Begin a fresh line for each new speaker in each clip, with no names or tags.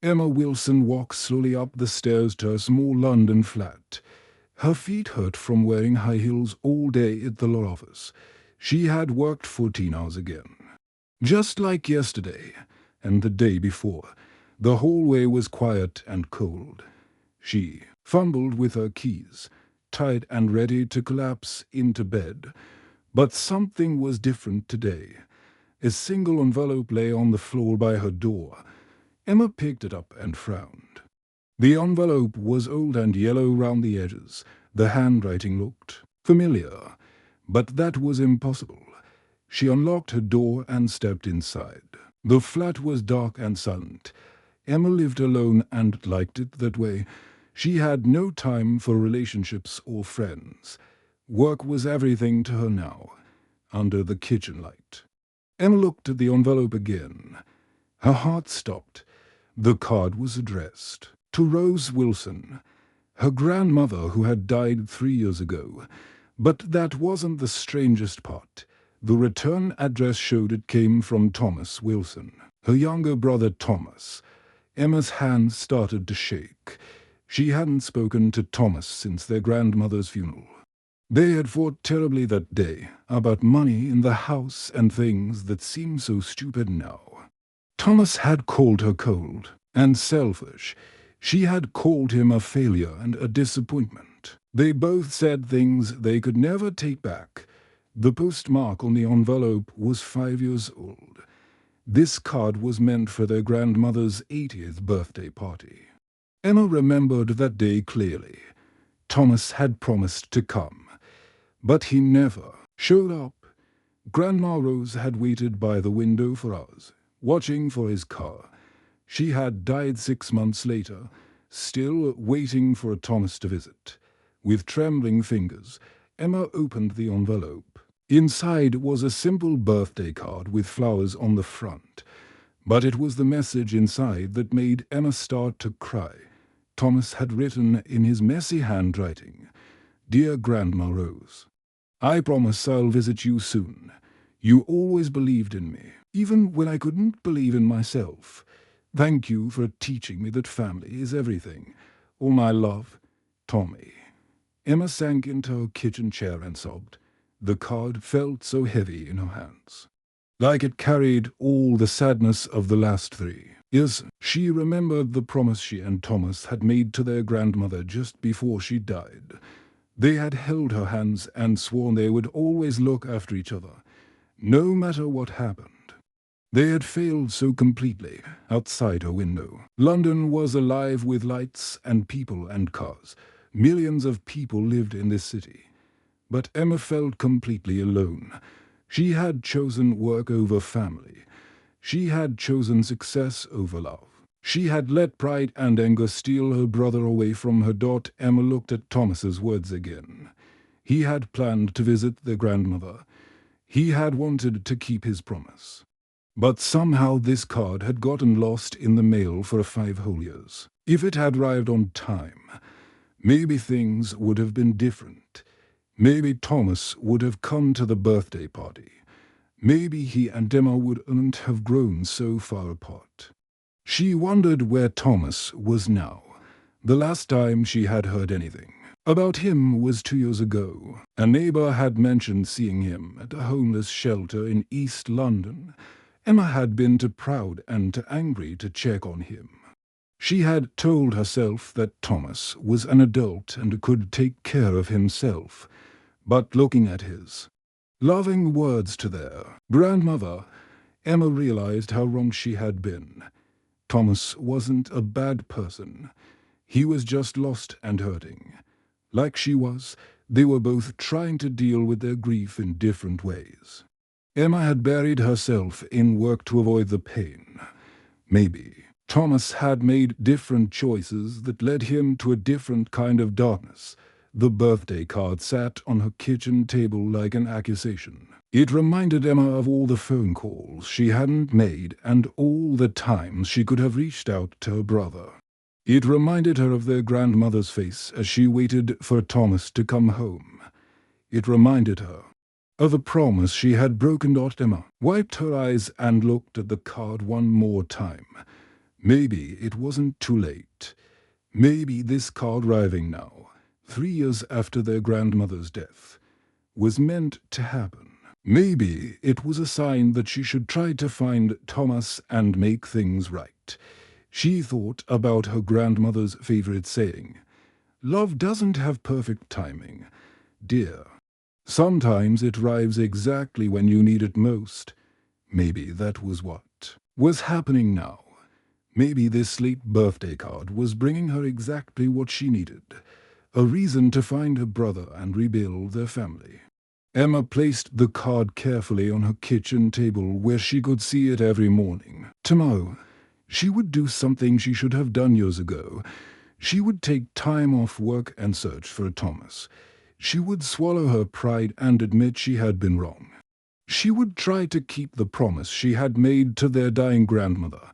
Emma Wilson walked slowly up the stairs to her small London flat. Her feet hurt from wearing high heels all day at the law office. She had worked 14 hours again. Just like yesterday and the day before, the hallway was quiet and cold. She fumbled with her keys, tight and ready to collapse into bed. But something was different today. A single envelope lay on the floor by her door. Emma picked it up and frowned. The envelope was old and yellow round the edges. The handwriting looked familiar, but that was impossible. She unlocked her door and stepped inside. The flat was dark and silent. Emma lived alone and liked it that way. She had no time for relationships or friends. Work was everything to her now, under the kitchen light. Emma looked at the envelope again. Her heart stopped. The card was addressed to Rose Wilson, her grandmother who had died 3 years ago. But that wasn't the strangest part. The return address showed it came from Thomas Wilson, her younger brother Thomas. Emma's hand started to shake. She hadn't spoken to Thomas since their grandmother's funeral. They had fought terribly that day, about money in the house and things that seemed so stupid now. Thomas had called her cold and selfish. She had called him a failure and a disappointment. They both said things they could never take back. The postmark on the envelope was 5 years old. This card was meant for their grandmother's 80th birthday party. Emma remembered that day clearly. Thomas had promised to come, but he never showed up. Grandma Rose had waited by the window for hours, watching for his car. She had died 6 months later, still waiting for Thomas to visit. With trembling fingers, Emma opened the envelope. Inside was a simple birthday card with flowers on the front. But it was the message inside that made Emma start to cry. Thomas had written in his messy handwriting, "Dear Grandma Rose, I promise I'll visit you soon. You always believed in me, even when I couldn't believe in myself. Thank you for teaching me that family is everything. All my love, Tommy." Emma sank into her kitchen chair and sobbed. The card felt so heavy in her hands, like it carried all the sadness of the last 3 years. She remembered the promise she and Thomas had made to their grandmother just before she died. They had held her hands and sworn they would always look after each other, no matter what happened. They had failed so completely outside her window. London was alive with lights and people and cars. Millions of people lived in this city. But Emma felt completely alone. She had chosen work over family. She had chosen success over love. She had let pride and anger steal her brother away from her daughter. Emma looked at Thomas's words again. He had planned to visit their grandmother. He had wanted to keep his promise. But somehow this card had gotten lost in the mail for 5 whole years. If it had arrived on time, maybe things would have been different. Maybe Thomas would have come to the birthday party. Maybe he and Emma wouldn't have grown so far apart. She wondered where Thomas was now. The last time she had heard anything about him was 2 years ago. A neighbor had mentioned seeing him at a homeless shelter in East London. Emma had been too proud and too angry to check on him. She had told herself that Thomas was an adult and could take care of himself. But looking at his loving words to their grandmother, Emma realized how wrong she had been. Thomas wasn't a bad person. He was just lost and hurting. Like she was, they were both trying to deal with their grief in different ways. Emma had buried herself in work to avoid the pain. Maybe Thomas had made different choices that led him to a different kind of darkness. The birthday card sat on her kitchen table like an accusation. It reminded Emma of all the phone calls she hadn't made and all the times she could have reached out to her brother. It reminded her of their grandmother's face as she waited for Thomas to come home. It reminded her of a promise she had broken. Emma wiped her eyes and looked at the card one more time. Maybe it wasn't too late. Maybe this card arriving now, 3 years after their grandmother's death, was meant to happen. Maybe it was a sign that she should try to find Thomas and make things right. She thought about her grandmother's favorite saying, "Love doesn't have perfect timing, dear. Sometimes it arrives exactly when you need it most." Maybe that was what was happening now. Maybe this late birthday card was bringing her exactly what she needed, a reason to find her brother and rebuild their family. Emma placed the card carefully on her kitchen table where she could see it every morning. Tomorrow, she would do something she should have done years ago. She would take time off work and search for Thomas. She would swallow her pride and admit she had been wrong. She would try to keep the promise she had made to their dying grandmother.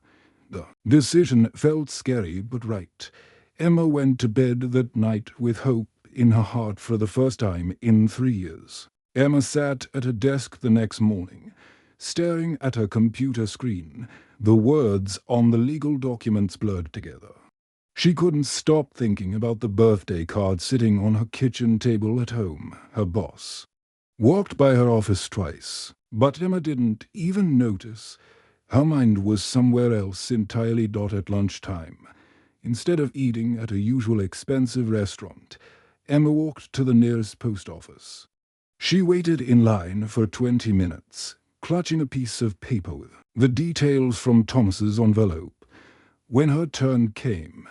The decision felt scary but right. Emma went to bed that night with hope in her heart for the first time in 3 years. Emma sat at her desk the next morning, staring at her computer screen, the words on the legal documents blurred together. She couldn't stop thinking about the birthday card sitting on her kitchen table at home. Her boss walked by her office twice, but Emma didn't even notice. Her mind was somewhere else entirely. At lunchtime, instead of eating at a usual expensive restaurant, Emma walked to the nearest post office. She waited in line for 20 minutes, clutching a piece of paper with the details from Thomas's envelope. When her turn came,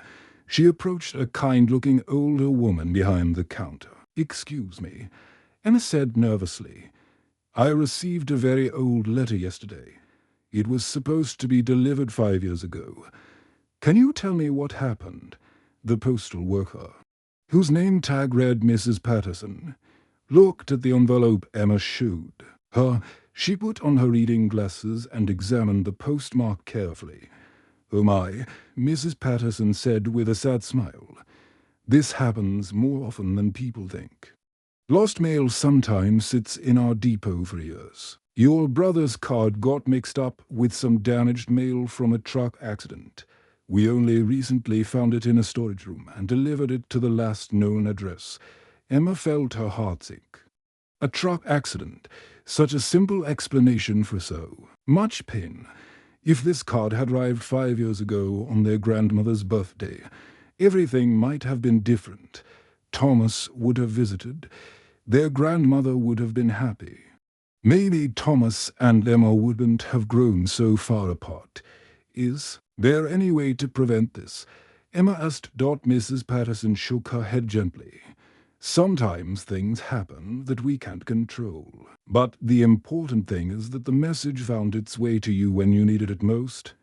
she approached a kind-looking older woman behind the counter. "Excuse me," Emma said nervously. "I received a very old letter yesterday. It was supposed to be delivered 5 years ago. Can you tell me what happened?" The postal worker, whose name tag read Mrs. Patterson, looked at the envelope Emma showed her. She put on her reading glasses and examined the postmark carefully. "Oh my," Mrs. Patterson said with a sad smile. "This happens more often than people think. Lost mail sometimes sits in our depot for years. Your brother's card got mixed up with some damaged mail from a truck accident. We only recently found it in a storage room and delivered it to the last known address." Emma felt her heart sink. A truck accident, such a simple explanation for so much pain. If this card had arrived 5 years ago on their grandmother's birthday, everything might have been different. Thomas would have visited. Their grandmother would have been happy. Maybe Thomas and Emma wouldn't have grown so far apart. "Is there any way to prevent this?" Emma asked. Mrs. Patterson shook her head gently. "Sometimes things happen that we can't control. But the important thing is that the message found its way to you when you needed it most."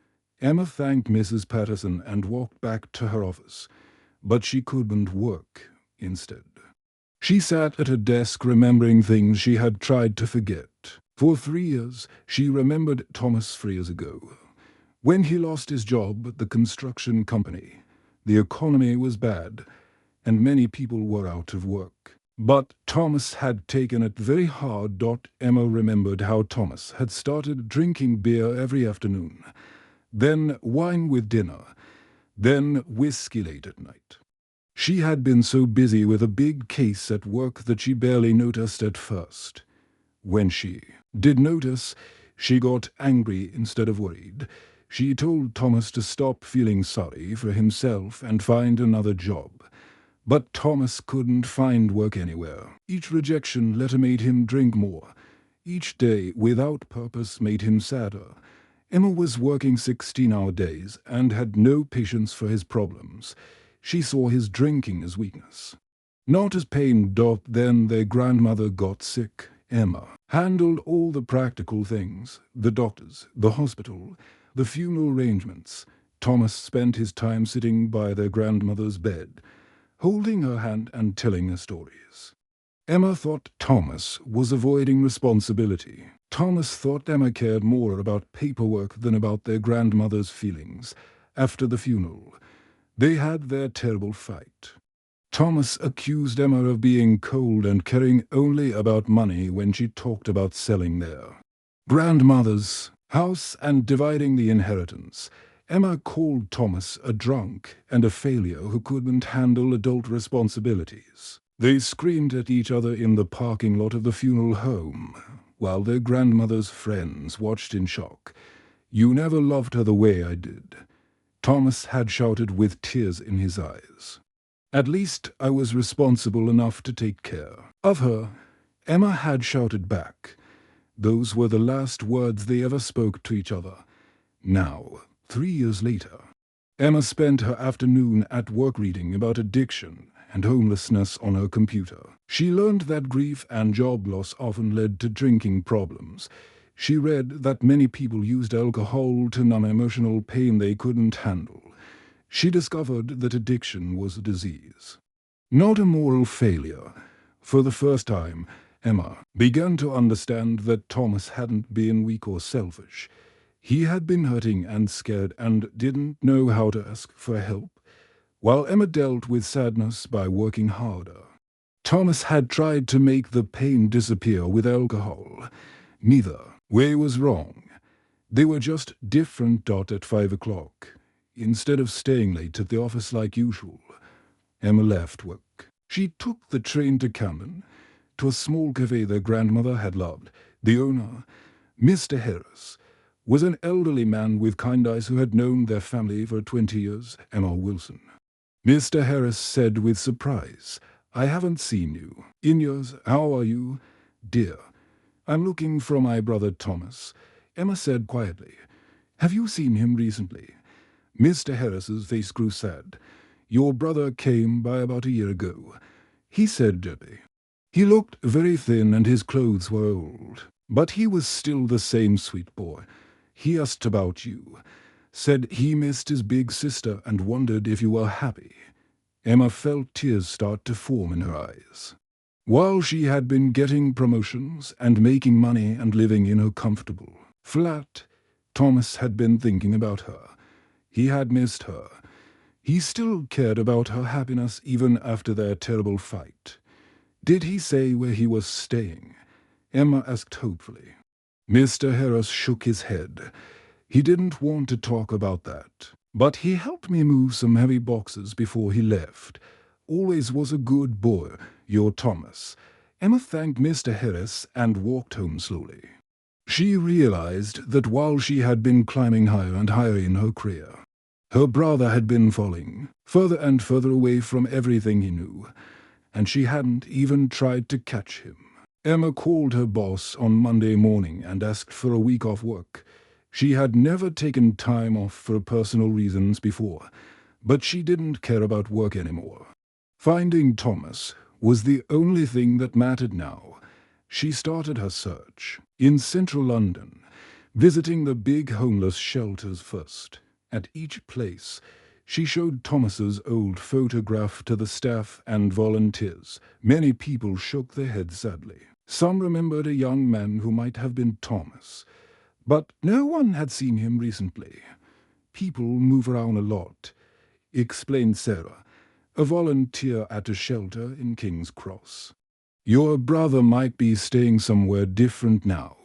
Emma thanked Mrs. Patterson and walked back to her office. But she couldn't work instead. She sat at her desk remembering things she had tried to forget. For 3 years, she remembered Thomas 3 years ago, when he lost his job at the construction company. The economy was bad, and many people were out of work. But Thomas had taken it very hard. Emma remembered how Thomas had started drinking beer every afternoon, then wine with dinner, then whiskey late at night. She had been so busy with a big case at work that she barely noticed at first. When she did notice, she got angry instead of worried. She told Thomas to stop feeling sorry for himself and find another job. But Thomas couldn't find work anywhere. Each rejection letter made him drink more. Each day without purpose made him sadder. Emma was working 16-hour days and had no patience for his problems. She saw his drinking as weakness, not as pain. Then their grandmother got sick. Emma handled all the practical things, the doctors, the hospital, the funeral arrangements. Thomas spent his time sitting by their grandmother's bed, holding her hand and telling her stories. Emma thought Thomas was avoiding responsibility. Thomas thought Emma cared more about paperwork than about their grandmother's feelings. After the funeral, they had their terrible fight. Thomas accused Emma of being cold and caring only about money when she talked about selling their grandmother's house and dividing the inheritance. Emma called Thomas a drunk and a failure who couldn't handle adult responsibilities. They screamed at each other in the parking lot of the funeral home, while their grandmother's friends watched in shock. "You never loved her the way I did," Thomas had shouted with tears in his eyes. "At least I was responsible enough to take care of her," Emma had shouted back. Those were the last words they ever spoke to each other. Now, 3 years later, Emma spent her afternoon at work reading about addiction and homelessness on her computer. She learned that grief and job loss often led to drinking problems. She read that many people used alcohol to numb emotional pain they couldn't handle. She discovered that addiction was a disease, not a moral failure. For the first time, Emma began to understand that Thomas hadn't been weak or selfish. He had been hurting and scared and didn't know how to ask for help. While Emma dealt with sadness by working harder, Thomas had tried to make the pain disappear with alcohol. Neither way was wrong. They were just different. At 5 o'clock, instead of staying late at the office like usual, Emma left work. She took the train to Camden, to a small cafe their grandmother had loved. The owner, Mr. Harris, was an elderly man with kind eyes who had known their family for 20 years, Emma Wilson. Mr. Harris said with surprise, "I haven't seen you in years. How are you, dear?" "I'm looking for my brother Thomas," Emma said quietly. "Have you seen him recently?" Mr. Harris's face grew sad. "Your brother came by about a year ago," he said gently. "He looked very thin and his clothes were old, but he was still the same sweet boy. He asked about you, said he missed his big sister and wondered if you were happy." Emma felt tears start to form in her eyes. While she had been getting promotions and making money and living in her comfortable flat, Thomas had been thinking about her. He had missed her. He still cared about her happiness even after their terrible fight. "Did he say where he was staying?" Emma asked hopefully. Mr. Harris shook his head. "He didn't want to talk about that, but he helped me move some heavy boxes before he left. Always was a good boy, your Thomas." Emma thanked Mr. Harris and walked home slowly. She realized that while she had been climbing higher and higher in her career, her brother had been falling further and further away from everything he knew, and she hadn't even tried to catch him. Emma called her boss on Monday morning and asked for a week off work. She had never taken time off for personal reasons before, but she didn't care about work anymore. Finding Thomas was the only thing that mattered now. She started her search in central London, visiting the big homeless shelters first. At each place, she showed Thomas's old photograph to the staff and volunteers. Many people shook their heads sadly. Some remembered a young man who might have been Thomas, but no one had seen him recently. "People move around a lot," explained Sarah, a volunteer at a shelter in King's Cross. "Your brother might be staying somewhere different now,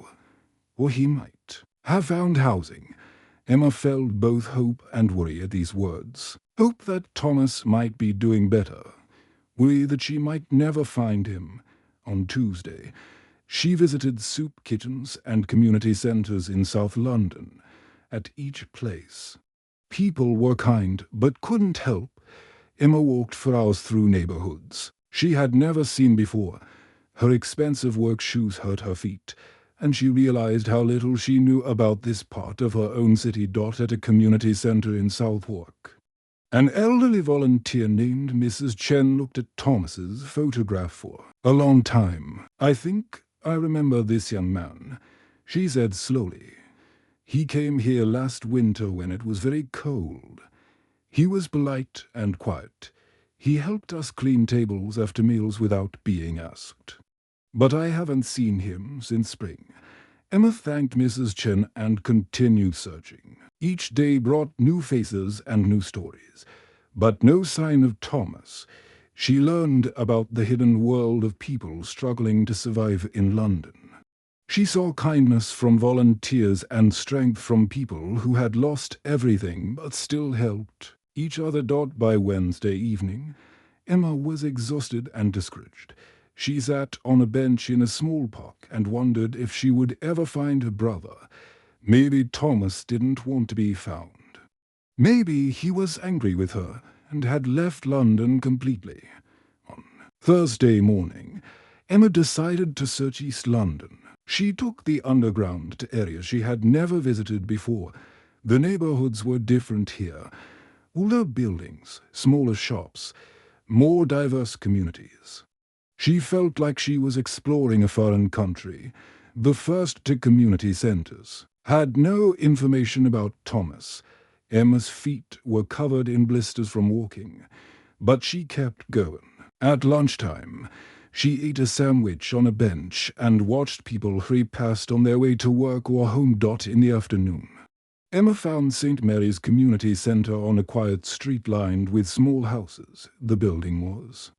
or he might have found housing." Emma felt both hope and worry at these words. Hope that Thomas might be doing better. Worry that she might never find him. On Tuesday, she visited soup kitchens and community centres in South London. At each place, people were kind but couldn't help. Emma walked for hours through neighbourhoods she had never seen before. Her expensive work shoes hurt her feet, and she realized how little she knew about this part of her own city. At a community centre in Southwark, an elderly volunteer named Mrs. Chen looked at Thomas's photograph for a long time. "I think I remember this young man," she said slowly. "He came here last winter when it was very cold. He was polite and quiet. He helped us clean tables after meals without being asked. But I haven't seen him since spring." Emma thanked Mrs. Chen and continued searching. Each day brought new faces and new stories, but no sign of Thomas. She learned about the hidden world of people struggling to survive in London. She saw kindness from volunteers and strength from people who had lost everything but still helped each other. By Wednesday evening, Emma was exhausted and discouraged. She sat on a bench in a small park and wondered if she would ever find her brother. Maybe Thomas didn't want to be found. Maybe he was angry with her and had left London completely. On Thursday morning, Emma decided to search East London. She took the Underground to areas she had never visited before. The neighborhoods were different here. Older buildings, smaller shops, more diverse communities. She felt like she was exploring a foreign country. The first two community centers had no information about Thomas. Emma's feet were covered in blisters from walking, but she kept going. At lunchtime, she ate a sandwich on a bench and watched people hurry past on their way to work or home. In the afternoon, Emma found St. Mary's Community Center on a quiet street lined with small houses. The building was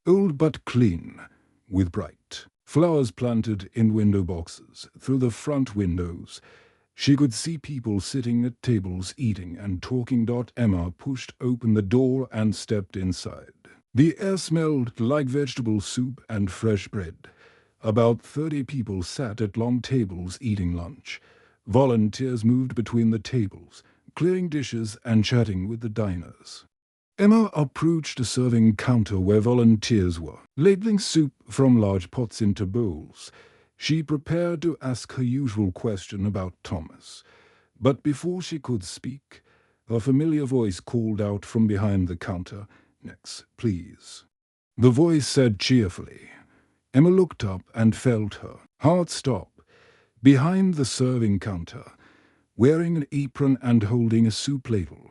old but clean, with bright flowers planted in window boxes. Through the front windows, she could see people sitting at tables eating and talking. Emma pushed open the door and stepped inside. The air smelled like vegetable soup and fresh bread. About 30 people sat at long tables eating lunch. Volunteers moved between the tables, clearing dishes and chatting with the diners. Emma approached a serving counter where volunteers were, ladling soup from large pots into bowls. She prepared to ask her usual question about Thomas. But before she could speak, a familiar voice called out from behind the counter, "Next, please." The voice said cheerfully. Emma looked up and felt her heart stop. Behind the serving counter, wearing an apron and holding a soup ladle,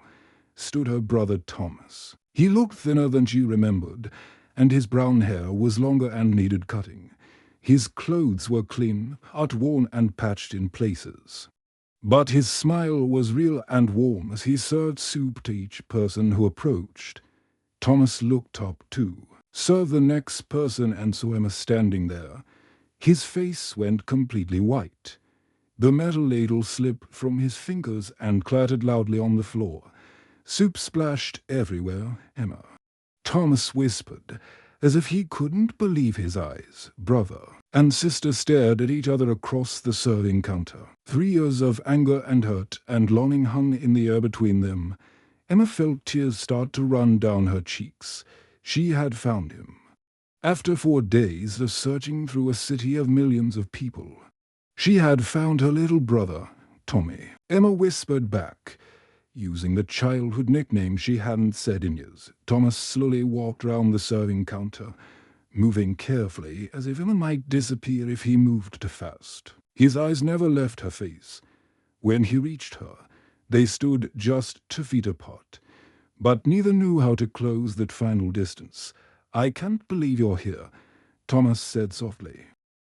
stood her brother Thomas. He looked thinner than she remembered, and his brown hair was longer and needed cutting. His clothes were clean, outworn and patched in places. But his smile was real and warm as he served soup to each person who approached. Thomas looked up too, served the next person, and saw Emma standing there. His face went completely white. The metal ladle slipped from his fingers and clattered loudly on the floor. Soup splashed everywhere. "Emma," Thomas whispered, as if he couldn't believe his eyes. Brother and sister stared at each other across the serving counter. 3 years of anger and hurt and longing hung in the air between them. Emma felt tears start to run down her cheeks. She had found him. After 4 days of searching through a city of millions of people, she had found her little brother, Tommy. Emma whispered back, using the childhood nickname she hadn't said in years. Thomas slowly walked round the serving counter, moving carefully as if Emma might disappear if he moved too fast. His eyes never left her face. When he reached her, they stood just 2 feet apart, but neither knew how to close that final distance. "I can't believe you're here," Thomas said softly.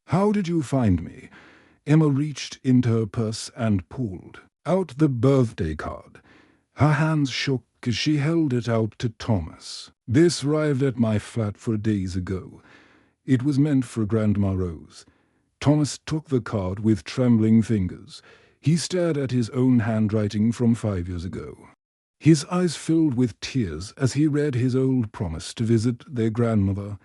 "How did you find me?" Emma reached into her purse and pulled out the birthday card. Her hands shook as she held it out to Thomas. "This arrived at my flat 4 days ago. It was meant for Grandma Rose." Thomas took the card with trembling fingers. He stared at his own handwriting from 5 years ago. His eyes filled with tears as he read his old promise to visit their grandmother.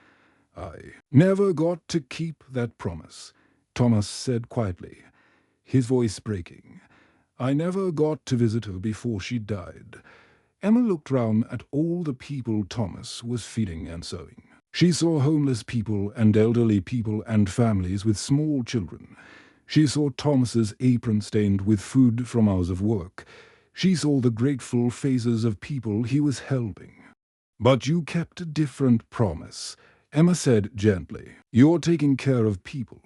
"I never got to keep that promise," Thomas said quietly, his voice breaking. "I never got to visit her before she died." Emma looked round at all the people Thomas was feeding and serving. She saw homeless people and elderly people and families with small children. She saw Thomas's apron stained with food from hours of work. She saw the grateful faces of people he was helping. "But you kept a different promise," Emma said gently. "You're taking care of people,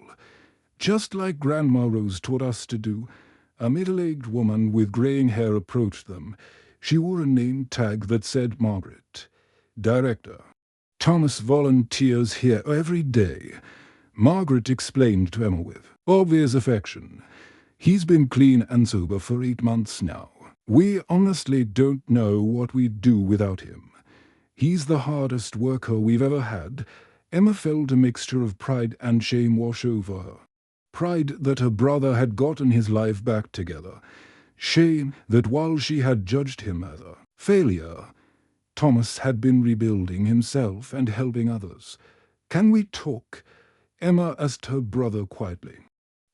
just like Grandma Rose taught us to do." A middle-aged woman with graying hair approached them. She wore a name tag that said Margaret, Director. "Thomas volunteers here every day," Margaret explained to Emma with obvious affection. "He's been clean and sober for 8 months now. We honestly don't know what we'd do without him. He's the hardest worker we've ever had." Emma felt a mixture of pride and shame wash over her. Pride that her brother had gotten his life back together. Shame that while she had judged him as a failure, Thomas had been rebuilding himself and helping others. "Can we talk?" Emma asked her brother quietly.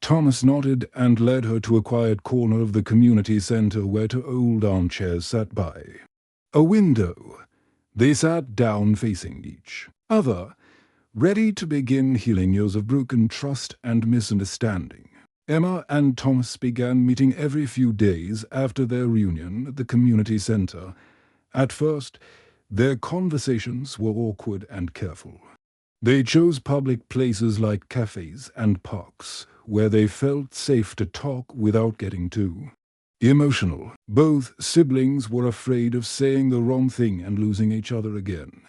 Thomas nodded and led her to a quiet corner of the community center where two old armchairs sat by a window. They sat down facing each other, ready to begin healing years of broken trust and misunderstanding. Emma and Thomas began meeting every few days after their reunion at the community center. At first, their conversations were awkward and careful. They chose public places like cafes and parks, where they felt safe to talk without getting too emotional. Both siblings were afraid of saying the wrong thing and losing each other again.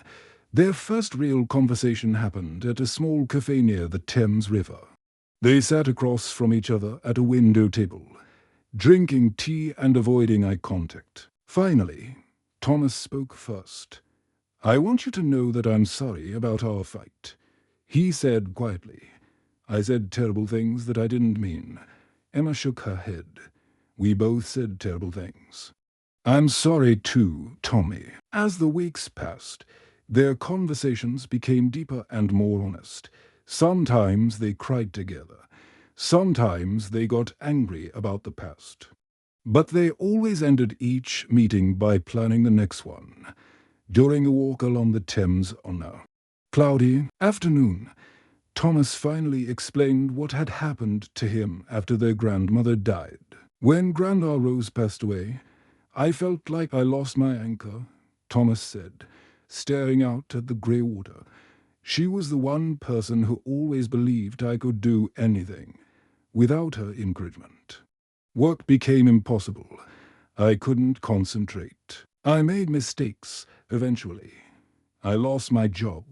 Their first real conversation happened at a small cafe near the Thames River. They sat across from each other at a window table, drinking tea and avoiding eye contact. Finally, Thomas spoke first. "I want you to know that I'm sorry about our fight," he said quietly. "I said terrible things that I didn't mean." Emma shook her head. "We both said terrible things." "I'm sorry too, Tommy." As the weeks passed, their conversations became deeper and more honest. Sometimes they cried together. Sometimes they got angry about the past. But they always ended each meeting by planning the next one. During a walk along the Thames on a cloudy afternoon, Thomas finally explained what had happened to him after their grandmother died. "When Grandma Rose passed away, I felt like I lost my anchor," Thomas said, staring out at the grey water. "She was the one person who always believed I could do anything. Without her encouragement, work became impossible. I couldn't concentrate. I made mistakes, eventually. I lost my job."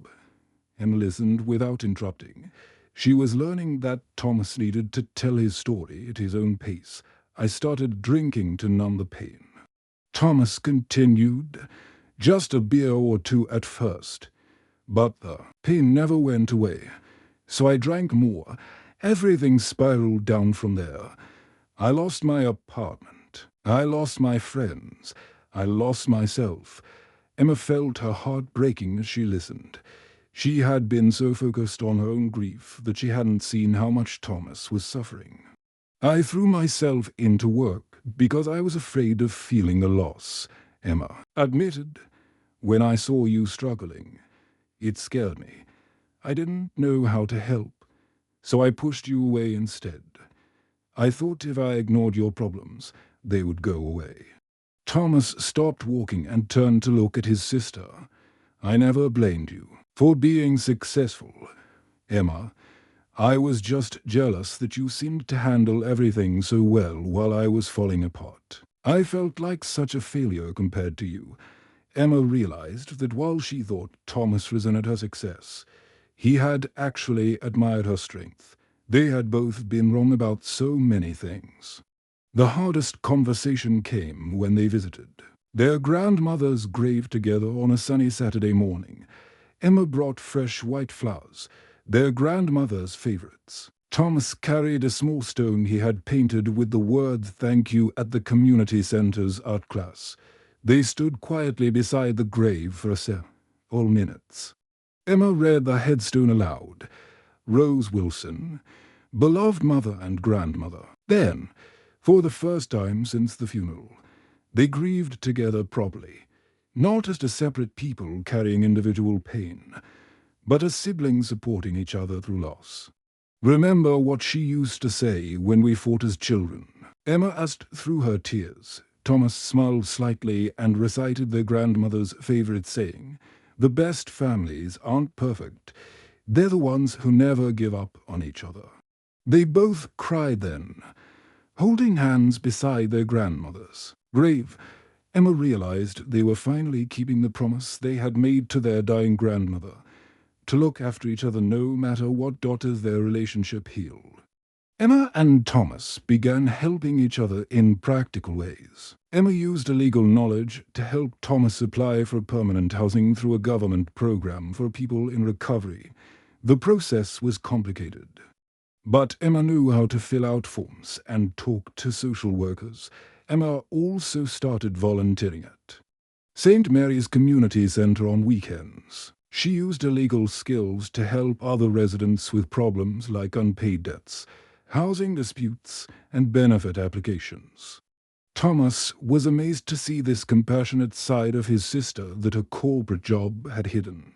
Emma listened without interrupting. She was learning that Thomas needed to tell his story at his own pace. "I started drinking to numb the pain," Thomas continued. "Just a beer or two at first. But the pain never went away. So I drank more. Everything spiraled down from there. I lost my apartment. I lost my friends. I lost myself." Emma felt her heart breaking as she listened. She had been so focused on her own grief that she hadn't seen how much Thomas was suffering. "I threw myself into work because I was afraid of feeling the loss," Emma admitted. "When I saw you struggling, it scared me. I didn't know how to help, so I pushed you away instead. I thought if I ignored your problems, they would go away." Thomas stopped walking and turned to look at his sister. "I never blamed you for being successful, Emma. I was just jealous that you seemed to handle everything so well while I was falling apart. I felt like such a failure compared to you." Emma realized that while she thought Thomas resented her success, he had actually admired her strength. They had both been wrong about so many things. The hardest conversation came when they visited their grandmother's grave together on a sunny Saturday morning. Emma brought fresh white flowers, their grandmother's favorites. Thomas carried a small stone he had painted with the word "thank you" at the community center's art class. They stood quietly beside the grave for several minutes. Emma read the headstone aloud. "Rose Wilson, beloved mother and grandmother." Then, for the first time since the funeral, they grieved together properly, not as separate people carrying individual pain, but as siblings supporting each other through loss. "Remember what she used to say when we fought as children?" Emma asked through her tears. Thomas smiled slightly and recited their grandmother's favorite saying, "The best families aren't perfect. They're the ones who never give up on each other." They both cried then, holding hands beside their grandmother's grave. Emma realized they were finally keeping the promise they had made to their dying grandmother, to look after each other no matter what daughters their relationship healed. Emma and Thomas began helping each other in practical ways. Emma used her legal knowledge to help Thomas apply for permanent housing through a government program for people in recovery. The process was complicated. But Emma knew how to fill out forms and talk to social workers. Emma also started volunteering at St. Mary's Community Centre on weekends. She used her legal skills to help other residents with problems like unpaid debts, housing disputes, and benefit applications. Thomas was amazed to see this compassionate side of his sister that her corporate job had hidden.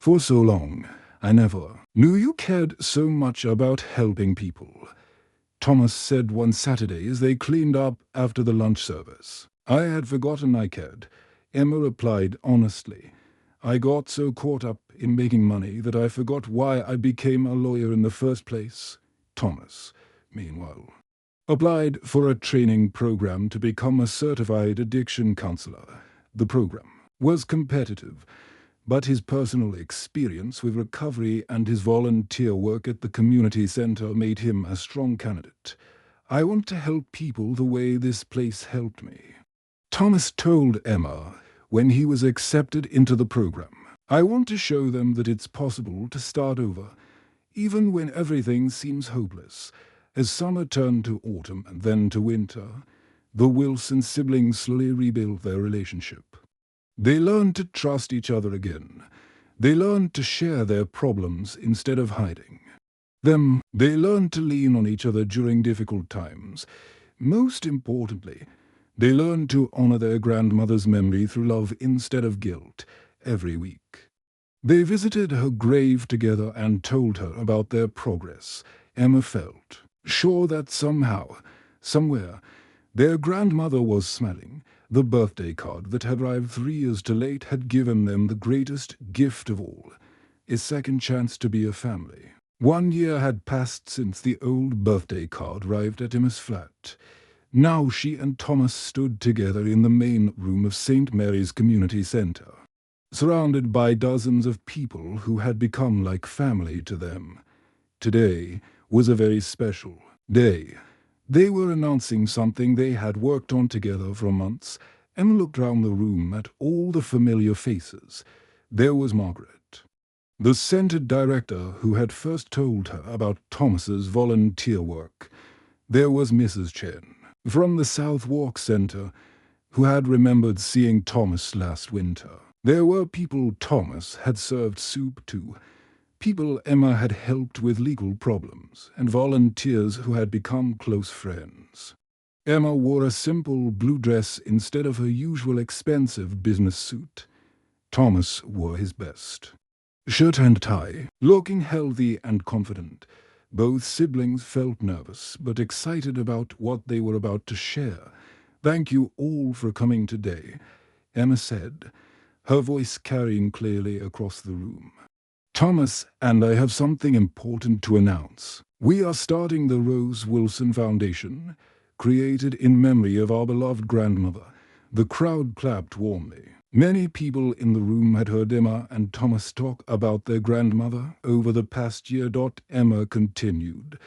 For so long, I never knew you cared so much about helping people, Thomas said one Saturday as they cleaned up after the lunch service. I had forgotten I cared, Emma replied honestly. I got so caught up in making money that I forgot why I became a lawyer in the first place. Thomas, meanwhile, applied for a training program to become a certified addiction counselor. The program was competitive, but his personal experience with recovery and his volunteer work at the community center made him a strong candidate. I want to help people the way this place helped me, Thomas told Emma when he was accepted into the program. I want to show them that it's possible to start over, even when everything seems hopeless. As summer turned to autumn and then to winter, the Wilson siblings slowly rebuilt their relationship. They learned to trust each other again. They learned to share their problems instead of hiding them. They learned to lean on each other during difficult times. Most importantly, they learned to honor their grandmother's memory through love instead of guilt every week. They visited her grave together and told her about their progress. Emma felt sure that somehow, somewhere, their grandmother was smiling. The birthday card that had arrived 3 years too late had given them the greatest gift of all, a second chance to be a family. 1 year had passed since the old birthday card arrived at Emma's flat. Now she and Thomas stood together in the main room of St. Mary's Community Centre, surrounded by dozens of people who had become like family to them. Today was a very special day. They were announcing something they had worked on together for months. Emma looked round the room at all the familiar faces. There was Margaret, the centre director who had first told her about Thomas's volunteer work. There was Mrs. Chen, from the South Walk Centre, who had remembered seeing Thomas last winter. There were people Thomas had served soup to, people Emma had helped with legal problems, and volunteers who had become close friends. Emma wore a simple blue dress instead of her usual expensive business suit. Thomas wore his best shirt and tie, looking healthy and confident. Both siblings felt nervous, but excited about what they were about to share. Thank you all for coming today, Emma said, her voice carrying clearly across the room. Thomas and I have something important to announce. We are starting the Rose Wilson Foundation, created in memory of our beloved grandmother. The crowd clapped warmly. Many people in the room had heard Emma and Thomas talk about their grandmother over the past year. Emma continued.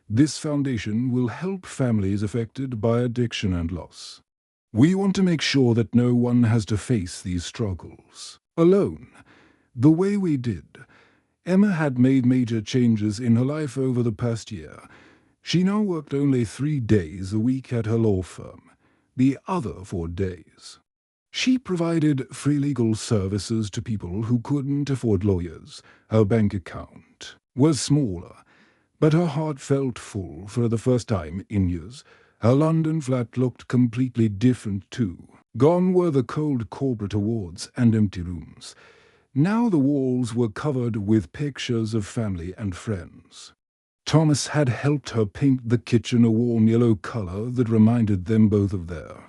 This foundation will help families affected by addiction and loss. We want to make sure that no one has to face these struggles alone, the way we did. Emma had made major changes in her life over the past year. She now worked only 3 days a week at her law firm, the other 4 days. She provided free legal services to people who couldn't afford lawyers. Her bank account was smaller, but her heart felt full for the first time in years. Her London flat looked completely different too. Gone were the cold corporate awards and empty rooms. Now the walls were covered with pictures of family and friends. Thomas had helped her paint the kitchen a warm yellow color that reminded them both of their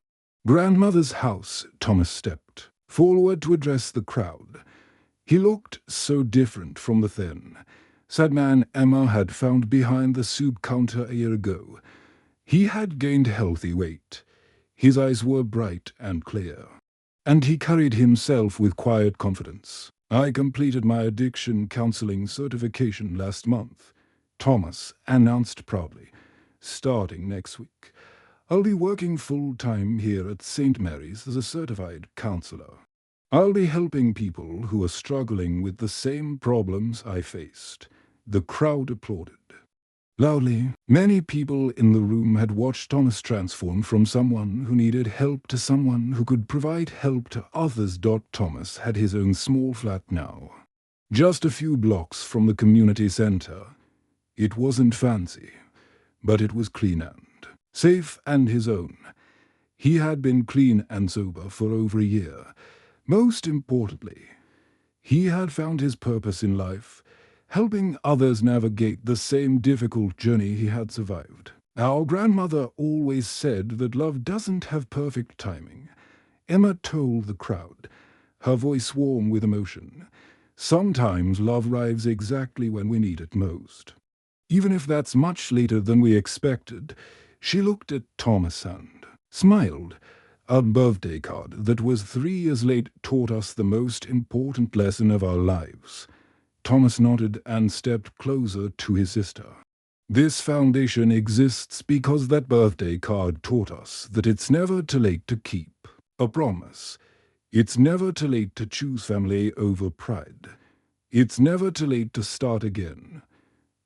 grandmother's house. Thomas stepped forward to address the crowd. He looked so different from the thin, sad man Emma had found behind the soup counter a year ago. He had gained healthy weight. His eyes were bright and clear, and he carried himself with quiet confidence. I completed my addiction counseling certification last month, Thomas announced proudly. Starting next week, I'll be working full-time here at St. Mary's as a certified counselor. I'll be helping people who are struggling with the same problems I faced. The crowd applauded. Loudly, many people in the room had watched Thomas transform from someone who needed help to someone who could provide help to others. Thomas had his own small flat now, just a few blocks from the community center. It wasn't fancy, but it was clean and safe and his own. He had been clean and sober for over a year. Most importantly, he had found his purpose in life, helping others navigate the same difficult journey he had survived. Our grandmother always said that love doesn't have perfect timing. Emma told the crowd, her voice warm with emotion. Sometimes love arrives exactly when we need it most. Even if that's much later than we expected. She looked at Thomas and smiled. A birthday card that was 3 years late taught us the most important lesson of our lives. Thomas nodded and stepped closer to his sister. This foundation exists because that birthday card taught us that it's never too late to keep a promise. It's never too late to choose family over pride. It's never too late to start again.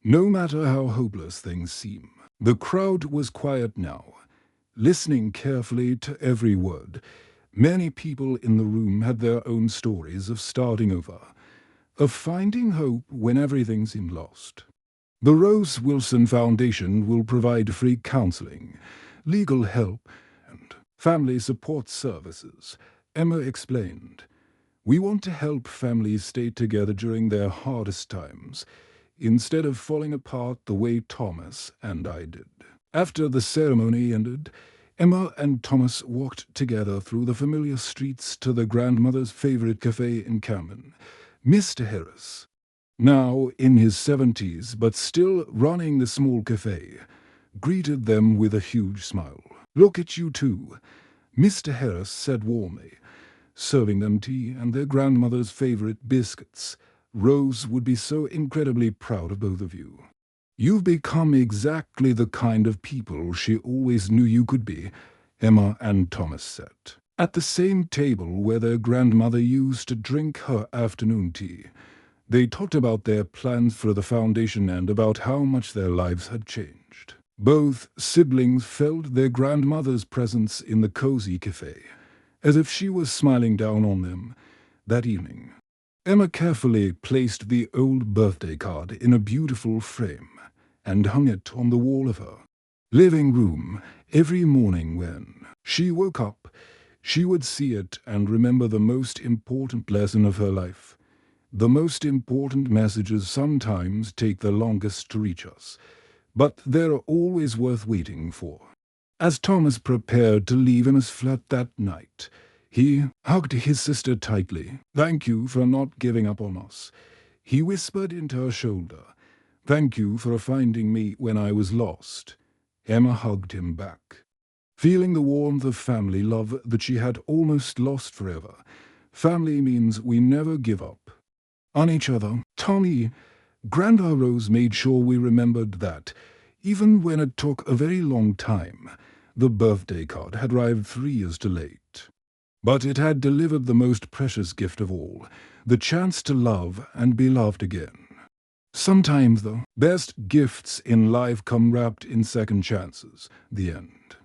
No matter how hopeless things seem. The crowd was quiet now, listening carefully to every word. Many people in the room had their own stories of starting over, of finding hope when everything seemed lost. The Rose Wilson Foundation will provide free counseling, legal help, and family support services, Emma explained. We want to help families stay together during their hardest times, instead of falling apart the way Thomas and I did. After the ceremony ended, Emma and Thomas walked together through the familiar streets to their grandmother's favorite cafe in Camden, Mr. Harris. Now in his 70s, but still running the small cafe, greeted them with a huge smile. Look at you two, Mr. Harris said warmly, serving them tea and their grandmother's favorite biscuits. Rose would be so incredibly proud of both of you. You've become exactly the kind of people she always knew you could be, Emma and Thomas sat at the same table where their grandmother used to drink her afternoon tea. They talked about their plans for the foundation and about how much their lives had changed. Both siblings felt their grandmother's presence in the cozy cafe, as if she was smiling down on them that evening. Emma carefully placed the old birthday card in a beautiful frame and hung it on the wall of her living room. Every morning when she woke up, she would see it and remember the most important lesson of her life. The most important messages sometimes take the longest to reach us, but they're always worth waiting for. As Thomas prepared to leave Emma's flat that night, he hugged his sister tightly. Thank you for not giving up on us, he whispered into her shoulder. Thank you for finding me when I was lost. Emma hugged him back, feeling the warmth of family love that she had almost lost forever. Family means we never give up on each other. Tommy, Grandma Rose made sure we remembered that, even when it took a very long time. The birthday card had arrived 3 years too late. But it had delivered the most precious gift of all, the chance to love and be loved again. Sometimes the best gifts in life come wrapped in second chances. The end.